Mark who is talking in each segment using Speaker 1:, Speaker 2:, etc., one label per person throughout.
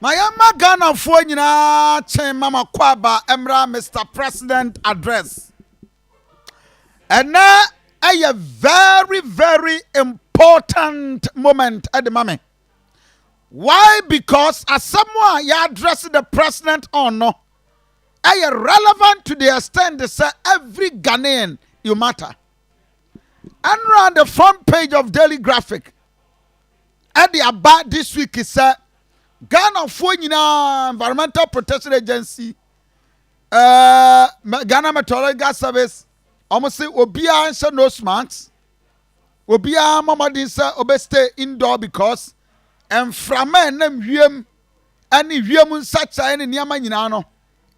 Speaker 1: Mayama Ghana for nyina chen mama kwaba emra Mr. President address. And now a very, very important moment at the moment. Why? Because as someone you address the president or no, are relevant to the extent they say every Ghanaian you matter. And on the front page of Daily Graphic, at the about this week is Ghana for Environmental Protection Agency, Ghana Meteorological Service, almost say Obia answer no marks. Obia mama this stay indoor because and from men and any wiem such any nyama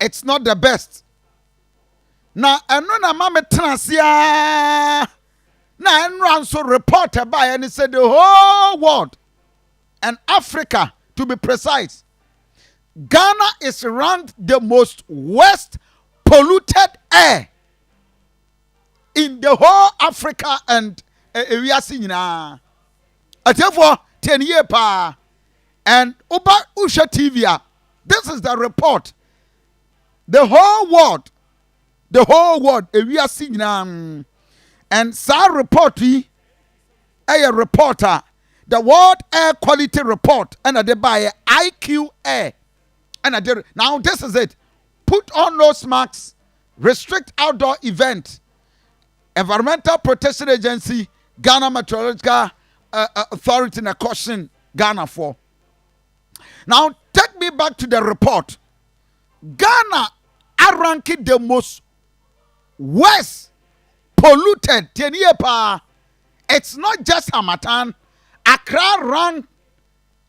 Speaker 1: it's not the best. Now another mama transia now and so reported by and he said the whole world and Africa to be precise, Ghana is ranked the most worst polluted air in the whole Africa and area singina. Therefore, 10 years pa and Uba Usha TV. This is the report. The whole world, area singina, and sa report a reporter. The World Air Quality Report and they by IQA. And now this is it. Put on nose masks, restrict outdoor event. Environmental Protection Agency, Ghana Meteorological Authority in a caution Ghana for. Now take me back to the report. Ghana are ranked the most worst polluted. It's not just Hamatan. Accra ranked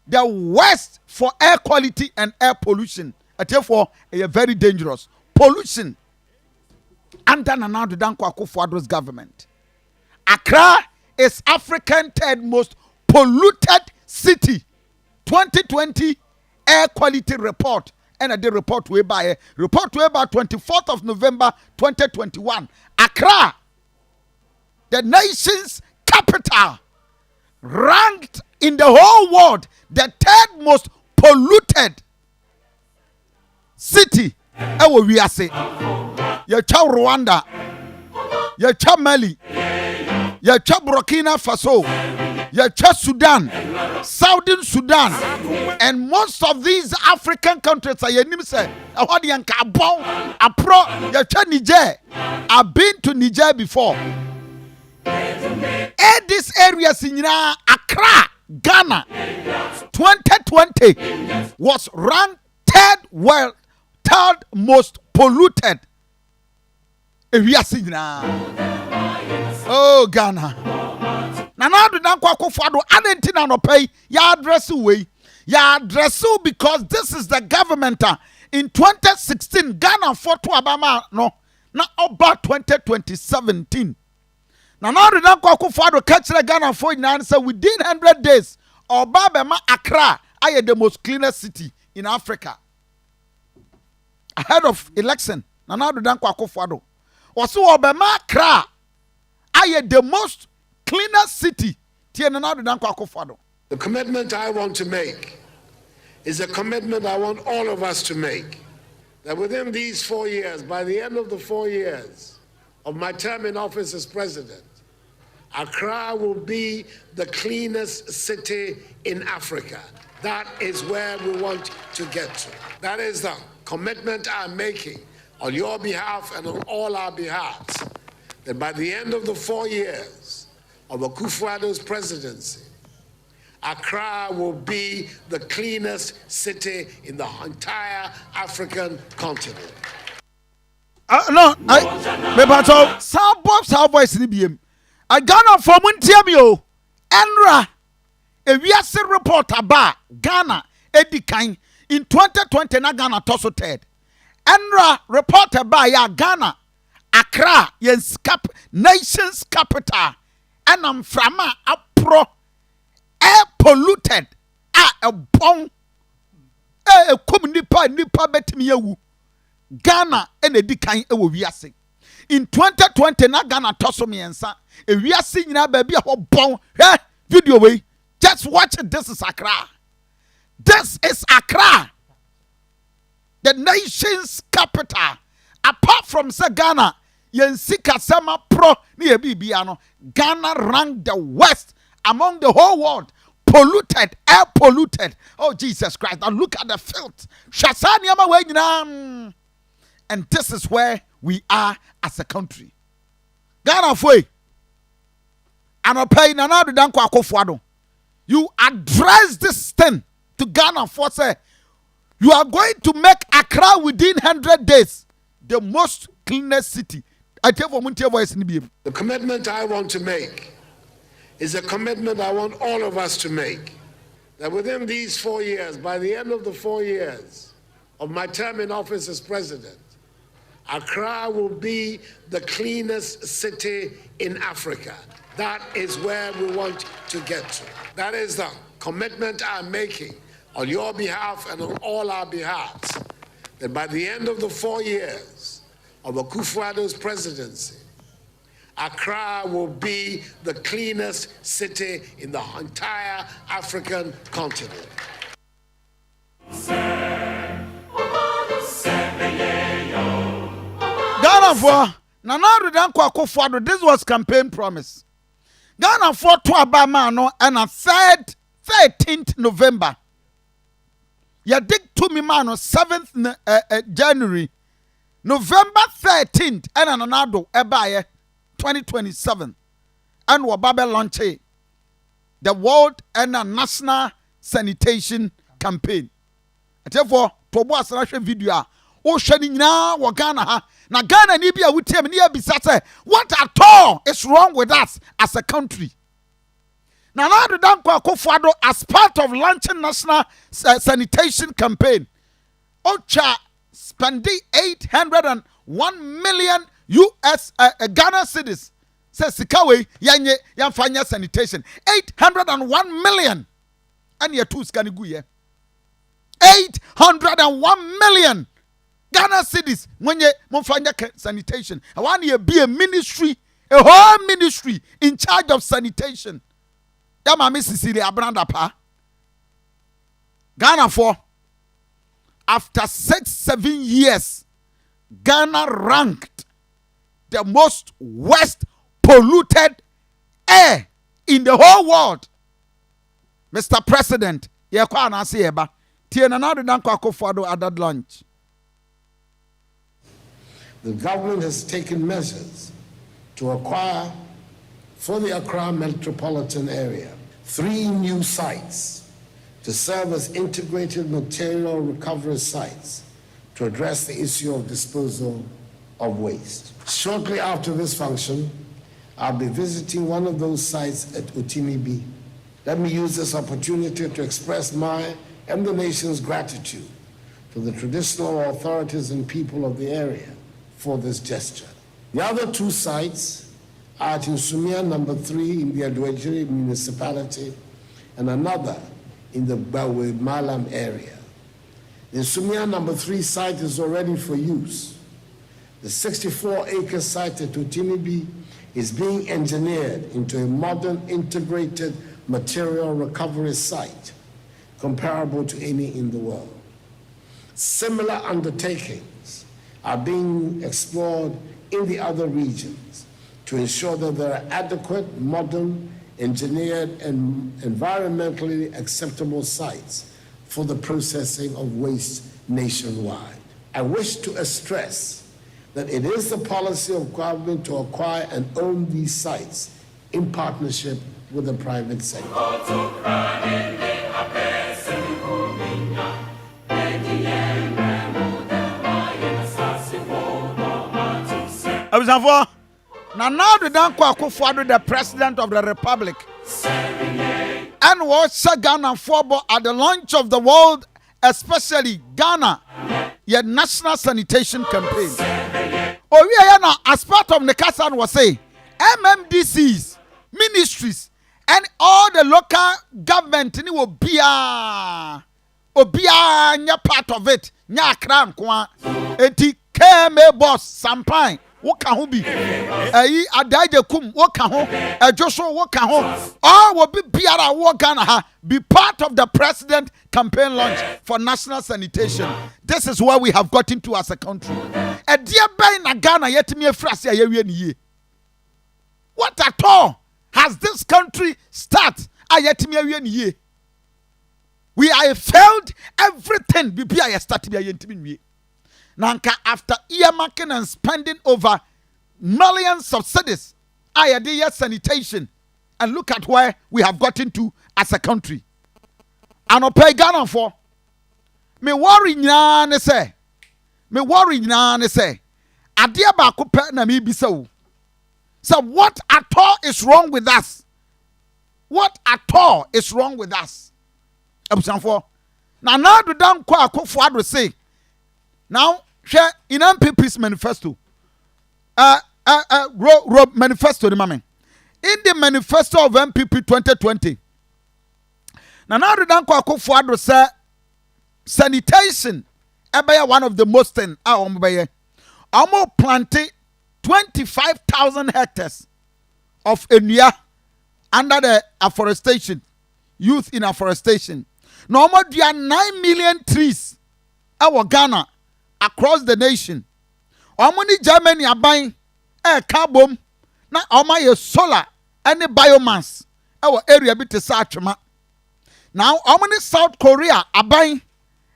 Speaker 1: the worst for air quality and air pollution. Therefore, very dangerous. Pollution. Under Nana Danko Akufo-Addo's government. Accra is African third most polluted city. 2020 air quality report. And the report way by 24th of November 2021. Accra, the nation's capital, ranked in the whole world the third most polluted city. Ewo wiase. Yecha Rwanda, yecha Mali, yecha Burkina Faso, yecha Sudan, Southern Sudan, and most of these African countries are yenimse. Awadi yanka abon, apro yecha Niger. I've been to Niger before. In these areas in Accra, Ghana, 2020 was ranked third most polluted. Oh Ghana. Nana do Danko Akufo-Addo adentina no pay ya address way. Ya address because this is the government in 2016 Ghana for to Obama no na about 2017. Now the Danko Akufo-Addo catch the Ghana for and say within 100 days, Obama Accra are the most cleanest city in Africa. Ahead of election, now the Danko Akufo-Addo also Obama Accra are the most cleanest city. The
Speaker 2: commitment I want to make is a commitment I want all of us to make. That within these 4 years, by the end of the 4 years of my term in office as president, Accra will be the cleanest city in Africa. That is where we want to get to. That is the commitment I'm making on your behalf and on all our behalves, that by the end of the 4 years of Akufo-Addo's presidency, Accra will be the cleanest city in the entire African continent.
Speaker 1: No, I sound voice in BM. I Ghana from Muntiamio, Enra, a recent report about Ghana, Eddie Kine, in 2020, na Ghana Tosso Ted. Enra reported by ya Ghana, Accra, yes, nation's capital, and I'm from a pro air polluted, a bomb, a nipa betimiu. Ghana and Eddie Kine ewo wiase. In 2020 na Ghana toso miensa e wiase nyina ba bia ho bon video way just watch it. This is Accra. This is Accra, the nation's capital. Apart from Ghana, Yensika Sama Pro near Bibiano, Ghana ranked the West among the whole world. Polluted, air polluted. Oh, Jesus Christ. Now look at the filth. And this is where we are as a country. Ghana foi. Anopay Nana Danko Akufo-Addo. You address this thing to Ghana for say you are going to make Accra within 100 days the most cleanest city.
Speaker 2: The commitment I want to make is a commitment I want all of us to make. That within these 4 years, by the end of the 4 years of my term in office as president, Accra will be the cleanest city in Africa. That is where we want to get to. That is the commitment I'm making on your behalf and on all our behalves, that by the end of the 4 years of Akufo-Addo's presidency, Accra will be the cleanest city in the entire African continent.
Speaker 1: Ghana for Nana Danko Akufo-Addo, this was campaign promise. Ghana for to Abamano and a 13th November. Ya dig to me mano 7th January. November 13th and another ebaye 2027 and wababe launch the world and a national sanitation campaign. Therefore, to watch a video o shani nyina wo Ghana ha na Ghana ni bia wutem ni abisa say what at all is wrong with us as a country. Now Danko Akufo-Addo, as part of launching national sanitation campaign, Ocha spending 801 million US Ghana cedis. Says Sikawe yanye yamfanya sanitation 801 million and your two scan guye 801 million Ghana cedis when you mumfanya sanitation. I want you be a ministry, a whole ministry in charge of sanitation. Yama Miss Cecilia Abranda pa. Ghana for after 6-7 years, Ghana ranked the most worst polluted air in the whole world. Mr. President, ye kwa na se eba. Tie na na Danko Akufo-Addo at that lunch.
Speaker 2: The government has taken measures to acquire for the Accra metropolitan area 3 new sites to serve as integrated material recovery sites to address the issue of disposal of waste. Shortly after this function, I'll be visiting one of those sites at Utinibi. Let me use this opportunity to express my and the nation's gratitude to the traditional authorities and people of the area for this gesture. The other 2 sites are at Nsumia number 3 in the Adwejiri municipality and another in the Bawe Malam area. The Nsumia number 3 site is already for use. The 64-acre site at Utinibi is being engineered into a modern integrated material recovery site comparable to any in the world. Similar undertakings are being explored in the other regions to ensure that there are adequate, modern, engineered, and environmentally acceptable sites for the processing of waste nationwide. I wish to stress that it is the policy of government to acquire and own these sites in partnership with the private sector.
Speaker 1: Now Danko Akufo-Addo, the President of the Republic, and was Ghana for at the launch of the world, especially Ghana, your national sanitation campaign. Oh, yeah, now as part of Nekasan was say, MMDCs, ministries, and all the local government will be nya part of it. Nya Accra kwa eti KMA boss Sampine woka ho bi ayi adaje kum woka ho adwoso woka ho all will be biara wo Ghana ha be part of the president campaign launch for national sanitation. This is where we have gotten to as a country. A dear bay na Ghana yetimi afrase ayewie niye. What at all has this country start ayetimi awie niye? We are failed everything bibi aye start bi ayentimi nwie. Nanka after earmarking and spending over millions of cedis aye sanitation, and look at where we have gotten to as a country. Anope Ghana for me worry nyina ne say adia ba ko pe na me bisa wo. So what at all is wrong with us? What at all is wrong with us? Abusanfo na na do dan ko akofo ado say now share in MPP's manifesto manifesto the mama in the manifesto of MPP 2020 na na do dan ko akofo ado say sanitation ebaya one of the most thing ombeye omo planting 25,000 hectares of enua under the afforestation, youth in afforestation. No more than 9 million trees our Ghana across the nation. Omoni Germany are buying carbon na oma solar and biomass our area bit sachma. Now omoni South Korea are buying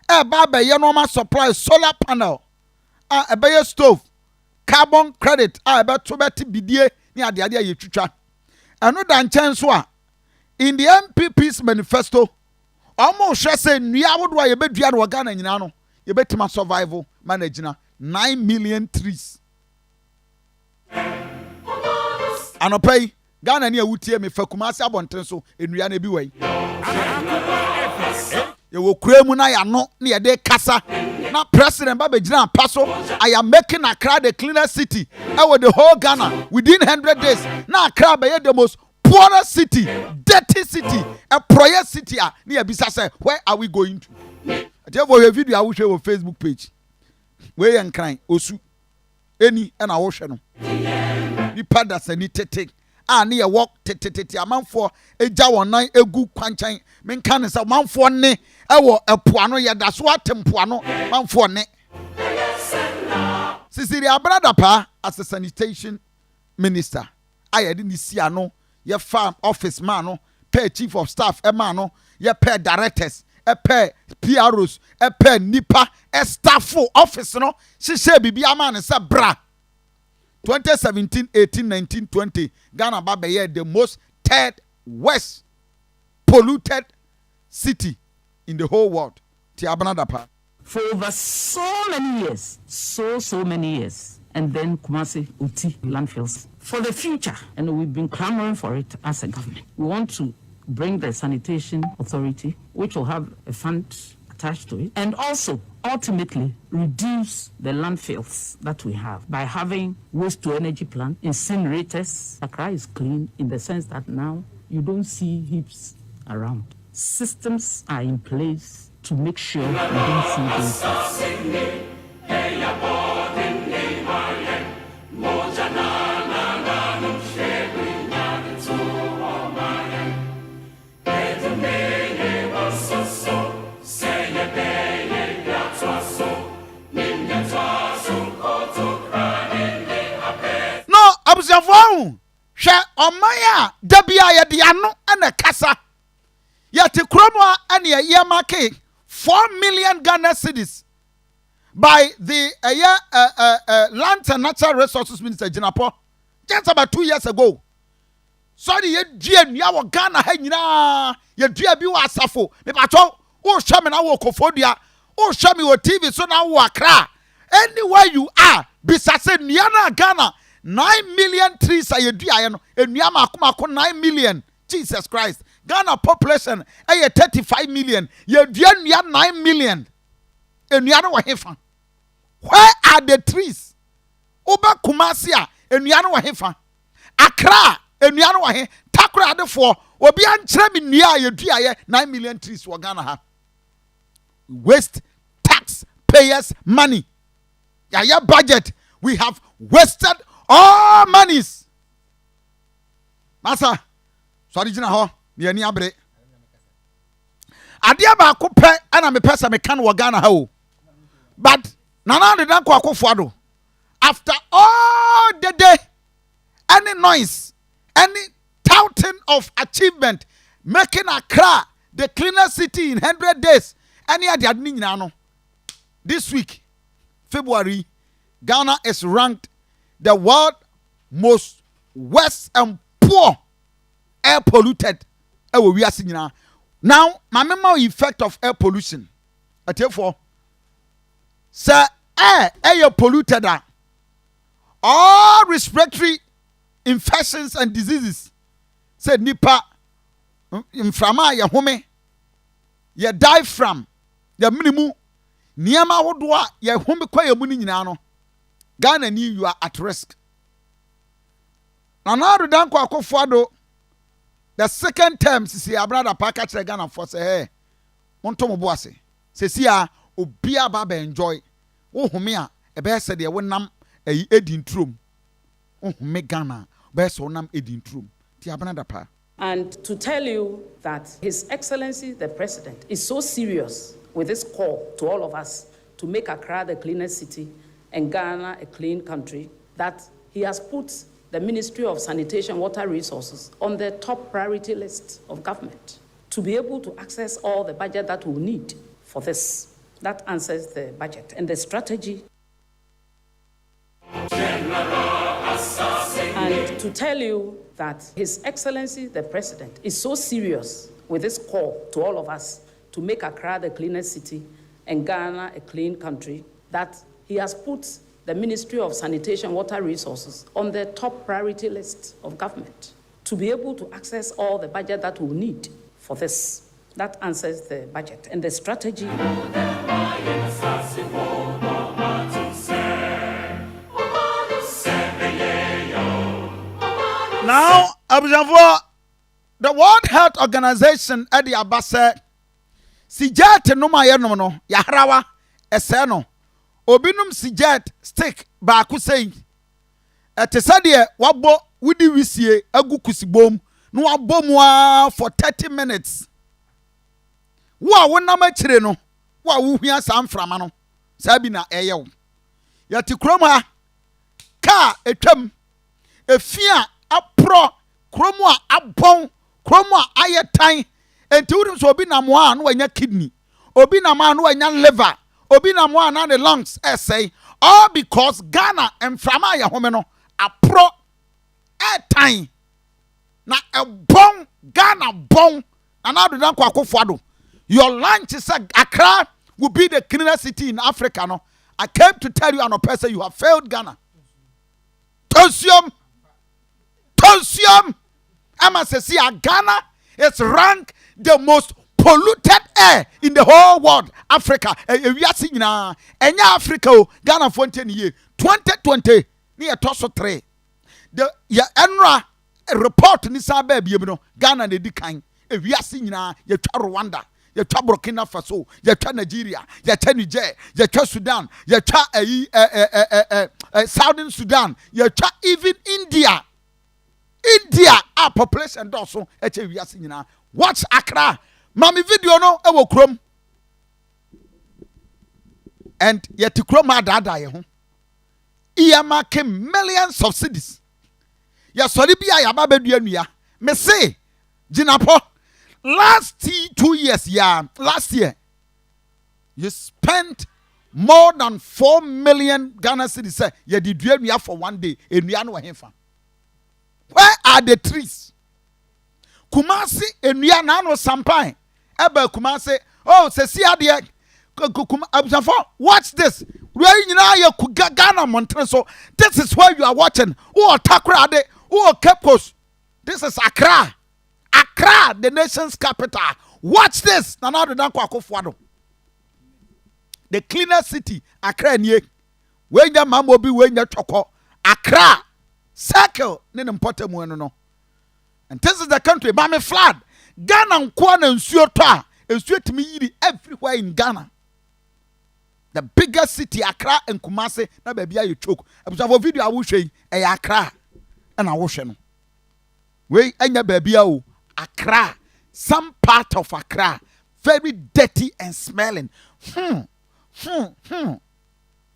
Speaker 1: baba normal supply solar panel a stove carbon credit about to bidie ni ade ade ye twitwa eno dan chenso a in the MPP's manifesto almost say nua wodo ye bedua no Ghana nyina no ye betima survival managina 9 million trees anopai Ghana ni awutie me fakumase abonten so enua na bi wai ye wo kuremu na ya no na ye de kasa. Now, President Babejina Paso, I am making Accra the cleanest city. Over the whole Ghana within 100 days. Now, Accra be the most poorest city, dirty city, a prayer city. Near Bisa say, where are we going to? I tell you a video I will show on Facebook page. Where and crying, Osu, any and I wash no. The padas and it near walk a man for a jaw nine a good quanchin. Men can is a man for ne. Ewo epuano ya daso atempuano manfo ne Sisiri Abrada pa as a sanitation minister ayedi ni sia no ye farm office man no pay chief of staff e man no ye pay directors e pay PROs e pay nipa e staff office no hihye bibia man ne se bra 2017 18 19 20 Ghana ba be the most third worst polluted city in the whole world.
Speaker 3: For over so many years, so many years, and then Kumasi Uti landfills for the future, and we've been clamoring for it as a government. We want to bring the sanitation authority, which will have a fund attached to it, and also ultimately reduce the landfills that we have by having waste to energy plant, incinerators. Accra is clean in the sense that now you don't see heaps around. Systems are in place to make sure we don't see those.
Speaker 1: No, observe. She omaya dabia ya diano and kasa. Yet Kromwa and Yamake 4 million Ghana cedis by the Land and Natural Resources Minister Jinapo just about 2 years ago. Sorry, ye yawa Ghana hena ye dia bi wa asafo me pato o show me na wo kofodia o show me o TV so na wo Accra anywhere you are bisase niana Ghana 9 million trees are ye dua no enua makoma 9 million. Jesus Christ. Ghana population 35 million. You 9 million. Where are the trees? Oba Kumasia and Accra and Takra the 4 or be untremi near 9 million trees for Ghana. Waste taxpayers' money. Your budget We have wasted all monies. Master, sorry, Jina ho, near ni abre. Adia ba kupe, ana me pesa me kan wagana ho. But nana de dan kwa kufuado. After all the day, any noise, any touting of achievement, making Accra the cleanest city in 100 days, any other no. This week, February, Ghana is ranked the world most worst and poor air polluted. Now, my memory effect of air pollution. Therefore, sir, air polluted. All respiratory infections and diseases. Said nipa inframa ya home ya diaphragm ya minimu niyama wodoa ya home kwa ya muni nyina no. Ghana ni you are at risk. Nana dan kwa akofado the second term sisi abrada paka kire Ghana for say hey monto mo boase sisi a obia ba enjoy wo home a ebe se de wonam edin trom wo home Ghana be se wonam edin trom ti abrada pa.
Speaker 3: And to tell you that His Excellency the President is so serious with this call to all of us to make Accra the cleanest city and Ghana a clean country, that he has put the Ministry of Sanitation and Water Resources on the top priority list of government to be able to access all the budget that we need for this. That answers the budget and the strategy. And to tell you that His Excellency the President is so serious with this call to all of us to make Accra the cleanest city and Ghana a clean country, that he has put the Ministry of Sanitation and Water Resources on the top priority list of government to be able to access all the budget that we need for this. That answers the budget and the strategy.
Speaker 1: Now, the World Health Organization at the Abase, Sijet no ma yenom no, yahrawa, eseno, obinum sijet stick ba kusei. Ete sadie wabo wudi wisie agu kusibom, no wabo mwa for 30 minutes. Wa wonam akire no, wa wuhia samframa no, sabi na eyew. Yati kroma ka etwam efia apro kromo a abon kromo a ayetan enti wurim so obi na mo a no wanya kidney obi na ma no wanya liver obi na mo a na the lungs essay all because Ghana emframa ya home no apro etan na ebon Ghana bon na na do dan kwa akofado your lunch is Accra will be the cleanest city in Africa no. I came to tell you an person you have failed Ghana. Tensium. I'ma say Ghana is ranked the most polluted air in the whole world. Africa. We are seeing now. Enya Africa Ghana for 10 years. 2020 near Tosso 3. The ENRA report ni sa baby you know Ghana de decline. We are seeing now you Rwanda. You try Burkina Faso, you try Nigeria, you try Niger, you try Sudan, you try Southern Sudan, you try even India. India, our population also. Watch Accra. Mami video no ewo krom. And yet to krom adada ye ho. Iyama ke millions of cities. Ya sori bia ya ba bedua nua. Me say Jinapo last 2 years last year you spent more than 4 million Ghana cedis say ye di dua nua for one day. Enua no hemfa. Where are the trees? Kumasi enua na no sampan. Eba Kumasi. Oh, se si ade watch this. Where you know you Ghana Montreal. So this is where you are watching. Oh, Takra ade. Oh, Cape Coast. This is Accra. Accra, the nation's capital. Watch this. Na na do dan kwa Akufo-Addo. The cleanest city Accra nie. When your mambo be when your choko. Accra. Circle ne important mu no. And this is the country ba me flood. Ghana nko na nsuo to a nsuo timi yiri everywhere in Ghana. The biggest city, Accra and Kumasi, na baby you choke. Abusafo video I will show you, Accra and I will show you. We enya baby Accra, some part of Accra, very dirty and smelling.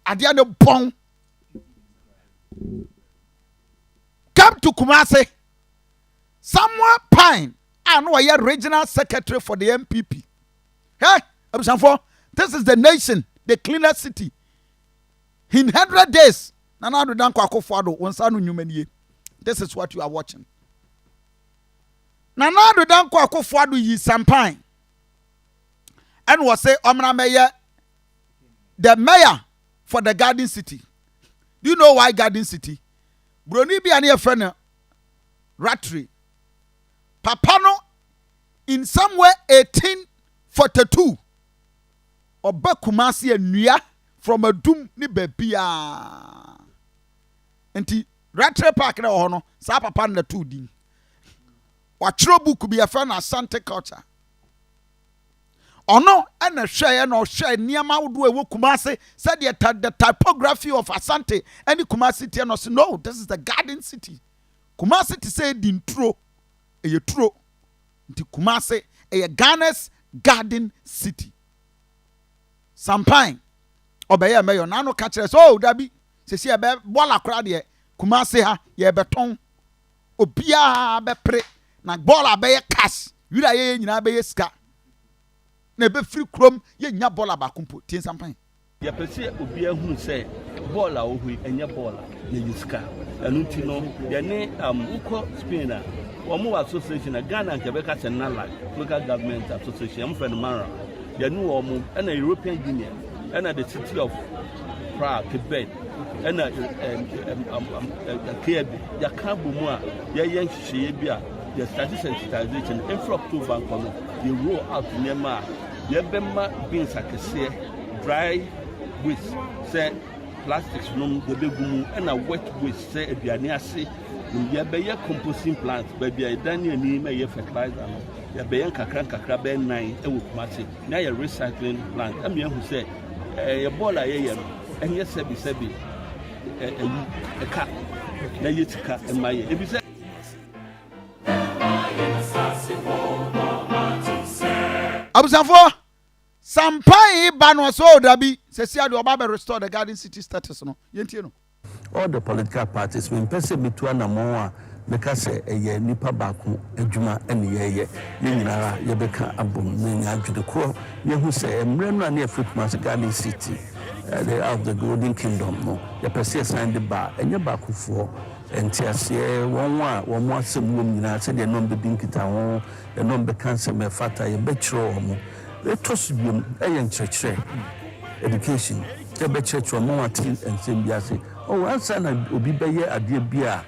Speaker 1: Adia no bong. Come to Kumasi. Somewhere Pine, I know I am regional secretary for the MPP. Hey, Abusafo, this is the nation, the cleanest city. In 100 days, Nanado Danko Akufo-Addo, Wonsanu Nyumenie. This is what you are watching. Nanado Danko Akufo-Addo yi Sampine. And was say Omna Mayor, the mayor for the Garden City. Do you know why Garden City? Broni bi ane friend Ratri. Papano in somewhere 1842. Oba Kumasi enua from a doom ni bebia. Enti Ratri Park na ho no sa papa na 2 din. Watchro book bi a friend Asante culture. Ono na hweye na ohwe niam awodo ewo Kumasi said the typography of Asante any Kumasi tie no say no, this is the Garden City. Kumasi to say the intro eye true nti Kumasi eye Ghana's Garden City. Sampine obeye mayor na no ka kire so dabi sesi e be bola kora de Kumasi ha ye beton obia be pre na bola be cash wira ye nyina be ska na be free chrome ye nya bola ba kumpo tie Sampine
Speaker 4: ya pese obia hu say bola ohui enya bola na yiska anunti no ye ne uko Spain a omo association Ghana nke be ka senala local government association am friend mara ye nu omo na European Union na the city of Prague Quebec na Kiev ya ka bomu a ye yen hye bia the sensitization infrastructure bank no they roll out nema ye bemma beans akese dry waste say plastics no go begumu na wet waste say aduane ase ye be ye composting plant baby e dan ani me ye fertilizer no ye be ye kakra be 9 e wo Kumasi na ye recycling plant am ye hu say ye bola ye no enye sebi e ka na ye tika e maye e bi say
Speaker 1: Abusafo Sampine ba no so dabi sesi ade oba be restore the Garden City status no yentie no.
Speaker 5: All the political parties when person bitua na mo a beka se eye nipa baako adwuma ene ye nyinara ye beka abom nya adwede ko ye hu se emre no na African Garden City they of the Golden Kingdom no ye person sign the bar enye baakofo entiase won mo asem wom nyina se de no be dinkita ho e no be cancer me fata ye be chiro mo etos biom eye nkyerkyere education ye be church mo ati ensem biase oh answer na obi be ye ade bia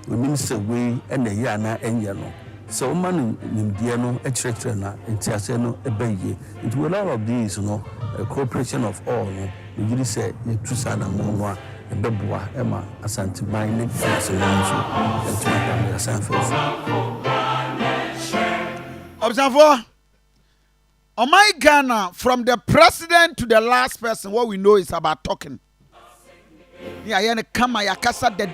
Speaker 5: onim se we na ye ana enye no so man nimdie no ekyerkyere na entiase no ebaye it will all of these no a cooperation of all no we say you tusa na mo no beboa ema Asante mine so and Asante
Speaker 1: Observe oh my Ghana, from the president to the last person, what we know is about talking. Yeah, you come ya kasa de.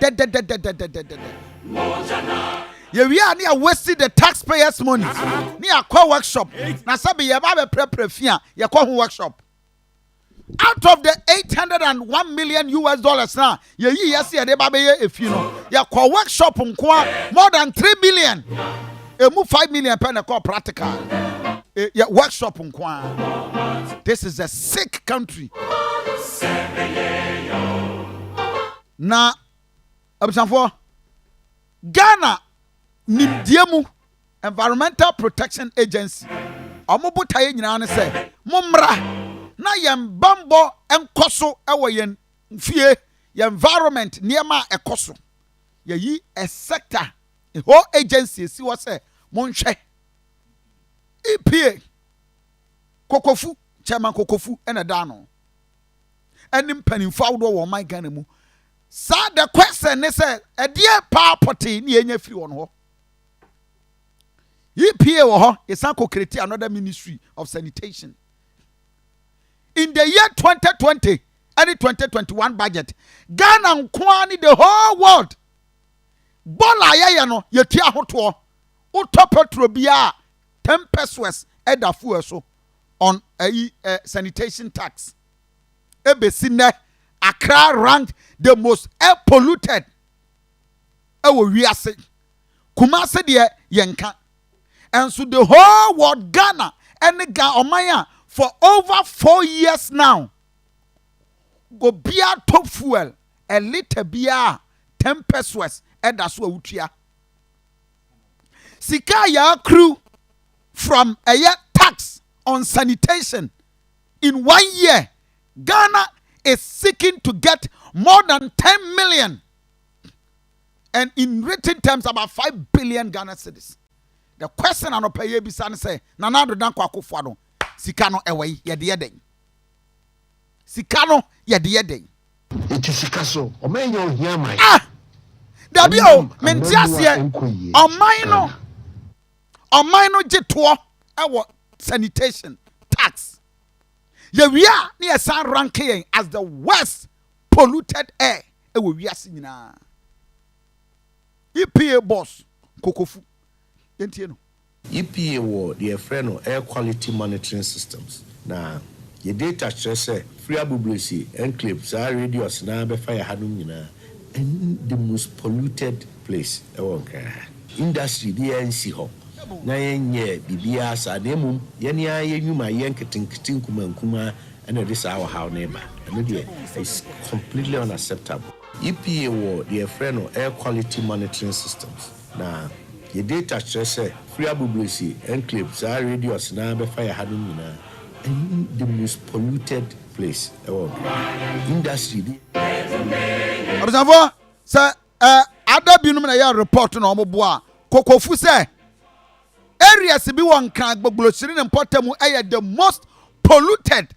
Speaker 1: Yeah, we are near wasting the taxpayers' money. Near call workshop. Na sabi ya ba be prefia ya call workshop. Out of the $801 million now, yes, they baby if you know, ya call workshop more than 3 million. Move 5 million pen call practical. Workshop this is a sick country. Na absanfo Ghana nimdiemu Environmental Protection Agency omobutaye nyina ne se momra na yem bambo enkoso ewo yen fie ye environment niema ekoso ye yi a sector a whole agency si wo se monhwe EPA kokofu chairman kokofu ena da no enim panimfo awdo wo man Ghana mu sa the question ne say e die pa poti ne enya firi won ho EPA wo ho isan ko create another ministry of sanitation in the year 2020 and the 2021 budget, Ghana and Kwani, the whole world, Bola Yayano, Yatia Hoto, Utopetrobia, 10 pesos eda fuel so on a sanitation tax. Ebesine, Accra ranked the most air polluted. We are saying, Kumasi de Yenka. And so the whole world, Ghana and the Omaya for over 4 years now. Go beer top fuel, a liter beer, 10 pesos, and that's what we are. Sikaya crew from a year tax on sanitation. In 1 year, Ghana is seeking to get more than 10 million. And in written terms, about 5 billion Ghana cedis. The question I don't pay you say, Nanado Danko Akufado, Sikano away, yediyede. Sikano yediyede.
Speaker 2: It is Sikaso, or may you hear my.
Speaker 1: Dabio, Mentiasia, or minor jetwa, our sanitation tax. Yeah, we are near San ranking as the worst polluted air. We are seeing now. EPA boss, Kokofu.
Speaker 6: EPA wɔ deɛ frɛ no air quality monitoring systems. Na your data kyerɛ free abubresi enclave saa radius na bɛfa yɛ hanom nyinaa and the most polluted place ɛwɔ nkra. Industry bi nsi hɔ. Na yɛnyɛ bibia saa na mmom yɛne yɛnwuma yɛn ketenkete nkuma ɛna de saa wɔ haw na ɛba. Ɛno deɛ is completely unacceptable. EPA wɔ deɛ frɛ no air quality monitoring systems. Na your data kyerɛ free abubresi enclave saa radius na bɛfa yɛ hanom nyinaa and the most polluted place ɛwɔ industry bi.
Speaker 1: Abusafo sɛ ada binum na yɛ report na ɔmo boa Kokofu sɛ areas bi wɔ nkran gbogbolosiri ne mpɔtamu ɛyɛ the most polluted.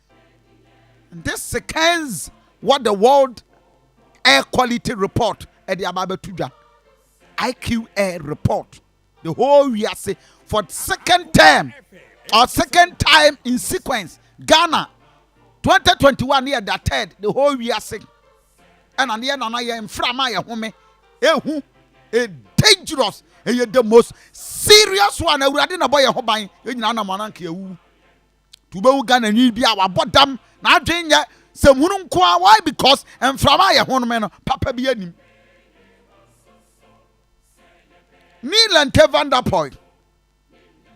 Speaker 1: And this seconds what the World Air Quality Report ɛde aba abɛtudwa. IQ Air report. The whole year say for second time in sequence, Ghana 2021 year that third the whole year say. And on the end of in Framaya home, a dangerous, the most serious one. I would have boy a hobby in Nana Mananki. To go Ghana, you be our bottom. Now, Jane, some wouldn't why because and Framaya home, Papa be him. Neil and Van der Poel,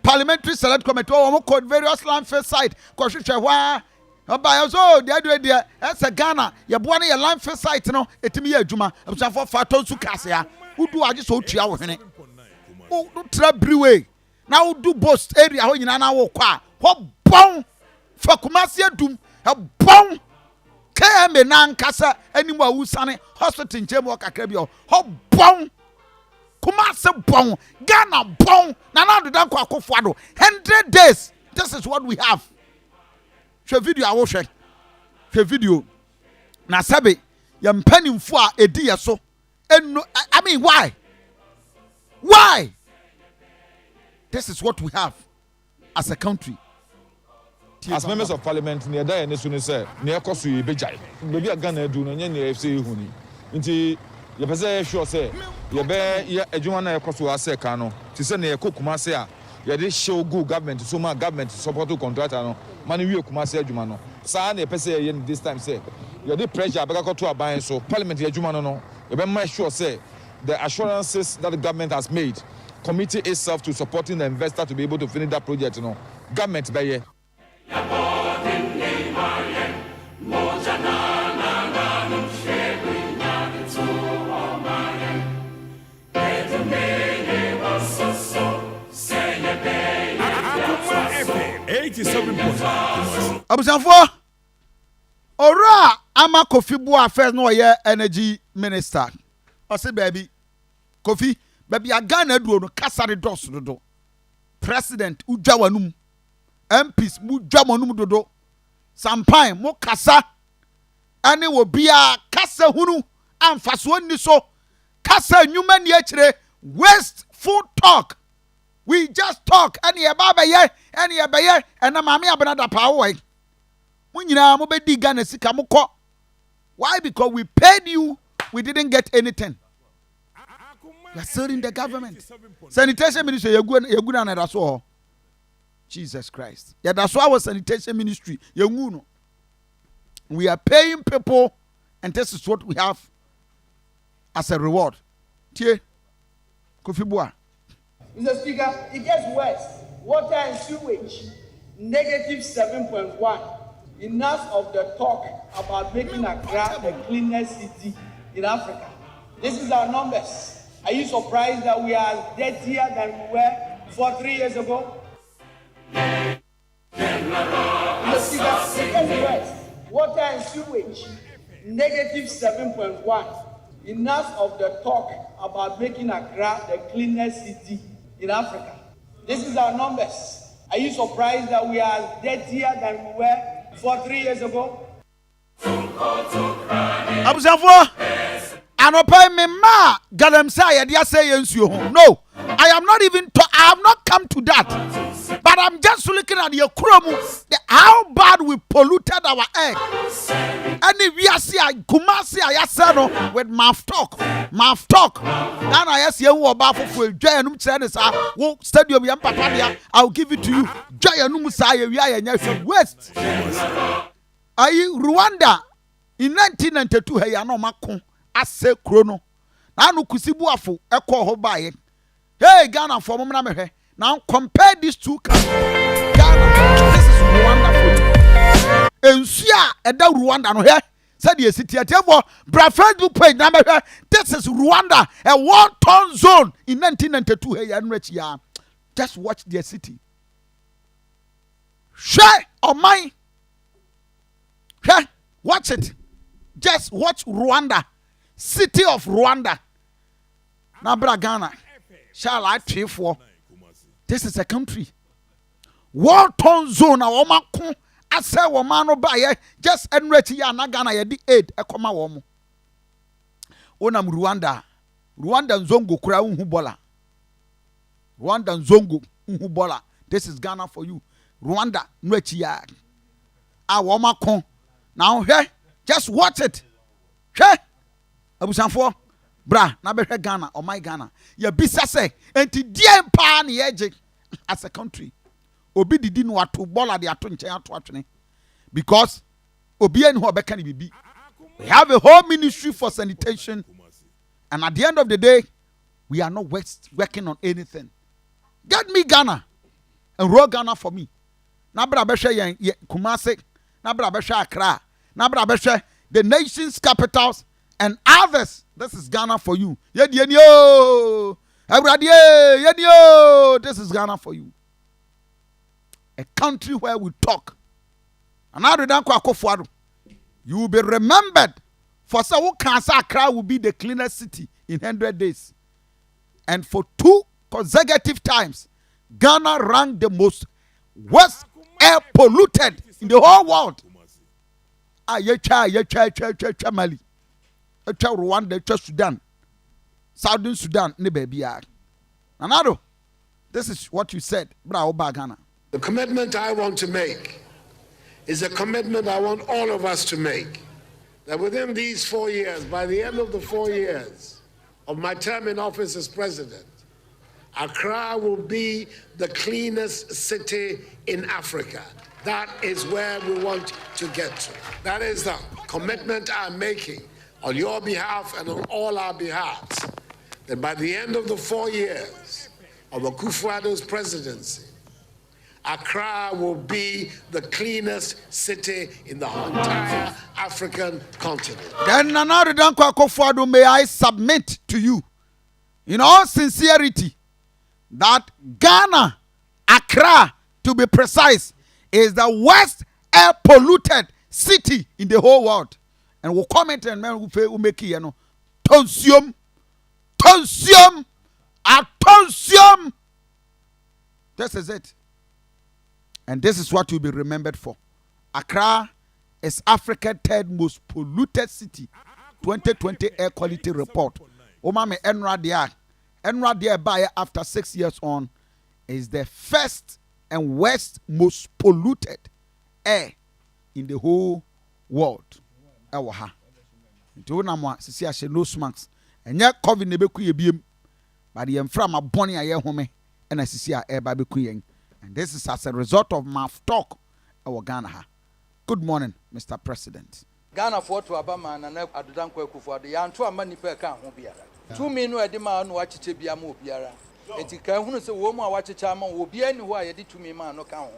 Speaker 1: Parliamentary Select Committee, or called various landfill site, Koshicha, why? Oh, the that's a Ghana, your boy, your landfill site, no, it me a Juma, I'm for Faton Sukasia, who do I just hold you out in it? Oh, do trap brewery. Now do boast area when you know what bong for Kumasia doom, a bong. KM Nan Casa, anymore who's sunny, hospital in Jemo Kakabio, how bong. Kumasi bon, Ghana bon, Nana do kwa kofado. 100 days. This is what we have. Show video I will share. Show video. Na sabe, yam penny for a dear so. And no, I mean why? Why? This is what we have as a country.
Speaker 7: As members of parliament, near there and as soon as near Kosu Bejai. Maybe a Ghana do no FC Huni. Inti you better sure say you bear a Jumana Kosu Ase Kano. To send a Kukumase. You did show good government so much government support to contractor. Money we Kumase Jumano. San a Pese this time say you did pressure Baka to a buy so parliament Jumano. You better make sure say the assurances that the government has made committing itself to supporting the investor to be able to finish that project. Government by year.
Speaker 1: Abusanfo ora ama Kofi Boa first no ye energy minister. O say baby Kofi baby Ghana duo no kasare dos dodo. President udwa wanum. MPs mu dwa wanum dodo. Sampan mo kasa ane wo bia kasa hunu amfaso ni so. Kasa nyuma ni akire wasteful talk. We just talk any ababa ye any abaye and mama abana da power. Munyina mo be di Ghana sika mo ko. Why? Because we paid you, we didn't get anything. You are still in the government. Sanitation ministry, you're going on that's all. Jesus Christ. Yeah, that's why our sanitation ministry. We are paying people, and this is what we have as a reward. Tie, Kofi Boa.
Speaker 8: Mr. Speaker, it gets worse. Water and sewage, negative 7.1. Enough of the talk about making Accra the cleanest city in Africa. This is our numbers. Are you surprised that we are dirtier than we were 3 years ago? Mr. Speaker, it gets worse. Water and sewage, negative 7.1. Enough of the talk about making Accra the cleanest city in Africa. This is our numbers. Are you surprised that we are dirtier than we were 3 years ago?
Speaker 1: Abusafo, anopai me ma galamsa ya dia say yensuo ho. No, I am not even I have not come to that. But I'm just looking at your chromo, how bad we polluted our air. Any we are see Kumasi ayasano with mouth talk. Then I ask you about for Jayanum Chinese stadium yam papa, I'll give it to you. Jayanum Saya we are West. Are you Rwanda in 1992 hey no mako ase krono. Na no kusibu afo ekọ ho bae. Hey Ghana for mom na mehwe. Now compare these two countries. Ghana, this is wonderful. Ensia eda Rwanda no here. Said the city at Bra Facebook page number here. This is Rwanda, a war-torn zone in 1992 here in Rechia. Just watch their city. Share on mine. Watch it. Just watch Rwanda. City of Rwanda. Now, Bra Ghana. Shall I pray for? This is a country. War-torn zone. I say, woman, just enrich ya na Ghana ya di aid. Ekoma womo. Onam Rwanda. Rwanda nzongo kura unhubola. Rwanda nzongo unhubola. This is Ghana for you. Rwanda nrich ya. Woma kon. Now, hey, just watch it. Hey, Abusanfo, bra, na be Ghana or my Ghana. Ya bisa say, enti die pa ni eje as a country. Obi didi no atu bola de ato nchen ato atwene. Because obi en ho beka ni bibi. We have a whole ministry for sanitation, and at the end of the day, we are not working on anything. Get me Ghana and roll Ghana for me. Na bra be hwe yen Kumasi, na bra be hwe Accra. The nation's capitals and others. This is Ghana for you. This is Ghana for you. A country where we talk. You will be remembered for so Accra will be the cleanest city in 100 days. And for 2 consecutive times, Ghana ranked the most worst air polluted in the whole world. Mali, Rwanda, Sudan, Southern Sudan, ne baby. Nanado, this is what you said, Bravo Ghana.
Speaker 2: The commitment I want to make is a commitment I want all of us to make. That within these 4 years, by the end of the 4 years of my term in office as president, Accra will be the cleanest city in Africa. That is where we want to get to. That is the commitment I'm making on your behalf and on all our behalves. That by the end of the 4 years of Akufo-Addo's presidency, Accra will be the cleanest city in the entire African continent.
Speaker 1: Then Nana Akufo-Addo, may I submit to you, in all sincerity, that Ghana, Accra, to be precise, is the worst air polluted city in the whole world. And we'll comment and we'll make it, tonsium. This is it. And this is what you'll be remembered for. Accra is Africa's 3rd most polluted city. 2020 air quality report. Omame Enra there by after 6 years on is the first and worst most polluted air in the whole world. Ɛwɔ ha. Nti wo na mo sisi ahye nose mask. Ɛnyɛ COVID ne beku ye biem. But the enfra boni a ye home and sisi a eba beku yen. And this is as a result of my talk ɛwɔ Ghana ha. Good morning, Mr. President.
Speaker 9: Ghana for to Abama and Adudan Kwekufu, the Yantua Manipa can biara. 2 million edema no watch biamu biara. Etika who say woman watch a chama will be anywhere did to me man no count.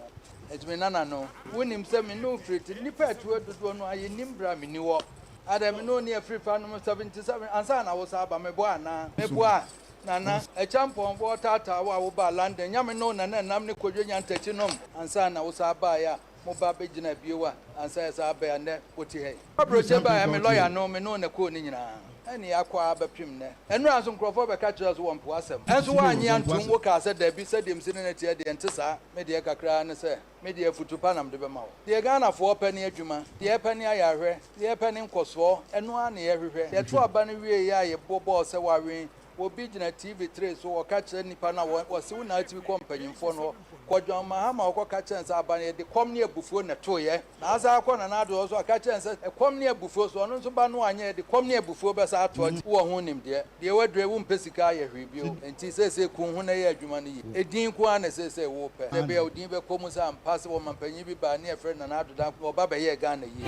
Speaker 9: It's me nana no. When him say me no free to nipper to a do no I nimbra me new. Adam no near free fan number 77 and son I was Abameboana, Meboa. Nana, a champ on water tower over London, Yamino, and Namni Korean Techinum, and son I was Abaya. Mobabe jina biwa ansaya abe ane poti he abroche ba me lawyer no me no na ko ni nyina ani akwa abapim ne enu aso nkrofo be ka kire so won po asem enso wa anyi antum wo ka se da bi se dem se ne tie de ntesa me de kakra ne se me de futupa nam de be ma wo de Ghana fo pani adwuma de pani ayahwe de pani nkoso enu ana ye hwehwe de to aba ne wie ya ye bobo se wa wen obi jina TV3 so wo ka kire nipa na wo se wo na TV kompanyimfo no Kwadwa mahama okoka chense abane de kom ne abufuo na toye na asa akọ na na do so aka chense e kom ne abufuo so no so ba no anye de kom ne abufuo be sa ato wo ho nim de wadre wo mpesika ye hwebio enti sese kun ho na ye adwuma no yi edin ko ana sese wo pe de be odin be kom sa ampase wo mampanyi bi ba ne efre na na do da oba be ye Ghana yi